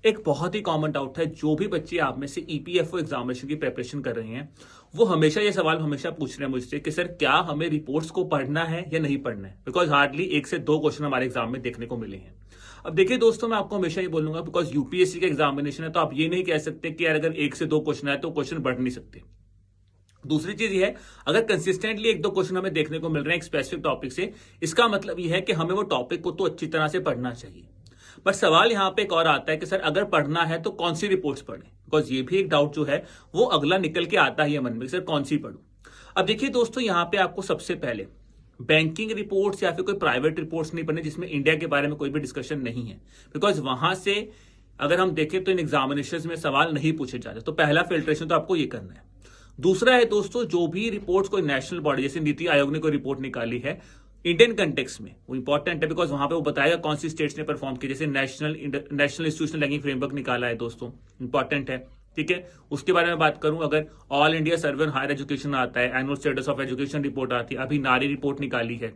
एक बहुत ही common doubt है, जो भी बच्चे आप में से ईपीएफओ एग्जामिनेशन की प्रिपरेशन कर रहे हैं वो हमेशा ये सवाल हमेशा पूछ रहे हैं मुझसे कि सर क्या हमें रिपोर्ट्स को पढ़ना है या नहीं पढ़ना है, बिकॉज हार्डली 1 से 2 क्वेश्चन हमारे एग्जाम में देखने को मिले हैं। अब देखिए दोस्तों, मैं आपको हमेशा ये बोलूंगा बिकॉज यूपीएससी का एग्जामिनेशन है तो आप ये नहीं कह सकते कि यार अगर 1 से 2 क्वेश्चन है तो क्वेश्चन पढ़ नहीं सकते। दूसरी चीज ये है, अगर कंसिस्टेंटली 1-2 क्वेश्चन हमें देखने को मिल रहे हैं एक स्पेसिफिक टॉपिक से, इसका मतलब ये है कि हमें वो टॉपिक को तो अच्छी तरह से पढ़ना चाहिए। बट सवाल यहां पे एक और आता है कि सर अगर पढ़ना है तो कौन सी रिपोर्ट्स पढ़ें, बिकॉज ये भी एक डाउट जो है वो अगला निकल के आता ही है मन में, सर कौन सी पढ़ूं। अब देखिए दोस्तों, यहां पे आपको सबसे पहले बैंकिंग रिपोर्ट्स या फिर कोई प्राइवेट रिपोर्ट्स नहीं पढ़ने जिसमें इंडिया के बारे में कोई भी डिस्कशन नहीं है, बिकॉज वहां से अगर हम देखें तो इन एग्जामिनेशन में सवाल नहीं पूछे जाते। तो पहला फिल्ट्रेशन तो आपको ये करना है। दूसरा है दोस्तों, जो भी रिपोर्ट्स कोई नेशनल बॉडी जैसे नीति आयोग ने कोई रिपोर्ट निकाली है इंडियन कंटेक्स्ट में, वो इंपॉर्टेंट है बिकॉज वहां पे वो बताएगा कौन सी स्टेट्स ने परफॉर्म की। जैसे नेशनल इंस्टीट्यूशनल रैंकिंग फ्रेमवर्क निकाला है दोस्तों, इंपॉर्टेंट है, ठीक है। उसके बारे में बात करूं, अगर all India survey on higher education आता है, annual status of education report आती है, अभी नारी रिपोर्ट निकाली है।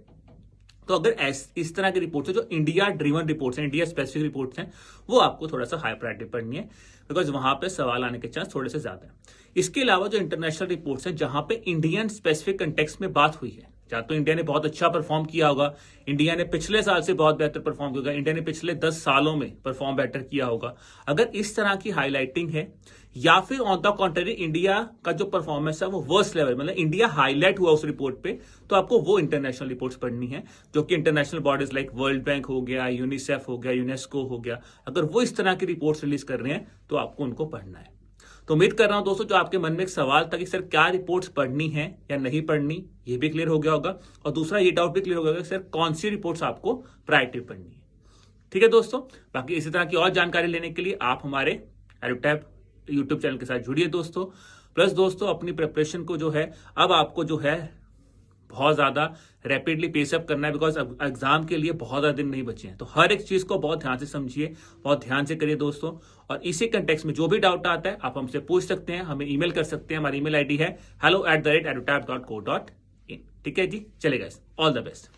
तो अगर इस तरह की रिपोर्ट्स है जो इंडिया ड्रिवन रिपोर्ट्स हैं, इंडिया स्पेसिफिक रिपोर्ट्स हैं, वो आपको थोड़ा सा हाई प्रायोरिटी पढ़नी है बिकॉज वहां पे सवाल आने के चांस थोड़े से ज्यादा है। इसके अलावा जो इंटरनेशनल रिपोर्ट्स हैं जहां पे इंडियन स्पेसिफिक कंटेक्स्ट में बात हुई है, या तो इंडिया ने बहुत अच्छा परफॉर्म किया होगा, इंडिया ने पिछले साल से बहुत बेहतर परफॉर्म किया होगा, इंडिया ने पिछले 10 सालों में परफॉर्म बेटर किया होगा, अगर इस तरह की हाईलाइटिंग है, या फिर ऑन द कॉन्ट्ररी इंडिया का जो परफॉर्मेंस है वो वर्स्ट लेवल, मतलब इंडिया हाईलाइट हुआ उस रिपोर्ट पे, तो आपको वो इंटरनेशनल रिपोर्ट्स पढ़नी है जो कि international bodies like world bank हो गया, यूनिसेफ हो गया, यूनेस्को हो गया, अगर वो इस तरह की रिपोर्ट्स रिलीज कर रहे हैं तो आपको उनको पढ़ना है। तो उम्मीद कर रहा हूं दोस्तों, जो आपके मन में एक सवाल था कि सर क्या रिपोर्ट्स पढ़नी है या नहीं पढ़नी, ये भी क्लियर हो गया होगा, और दूसरा ये डाउट भी क्लियर हो गया कि सर कौन सी रिपोर्ट्स आपको प्रायोरिटी पढ़नी है। ठीक है दोस्तों, बाकी इसी तरह की और जानकारी लेने के लिए आप हमारे एडुटैब यूट्यूब चैनल के साथ जुड़िए दोस्तों। प्लस दोस्तों, अपनी प्रिपरेशन को जो है अब आपको जो है बहुत ज्यादा रैपिडली पेसअप करना है बिकॉज एग्जाम के लिए बहुत ज्यादा दिन नहीं बचे हैं। तो हर एक चीज को बहुत ध्यान से समझिए, बहुत ध्यान से करिए दोस्तों। और इसी कंटेक्स्ट में जो भी डाउट आता है आप हमसे पूछ सकते हैं, हमें ईमेल कर सकते हैं। हमारी ईमेल आईडी है hello@edutap.co.in। ठीक है जी, चलेगा, ऑल द बेस्ट।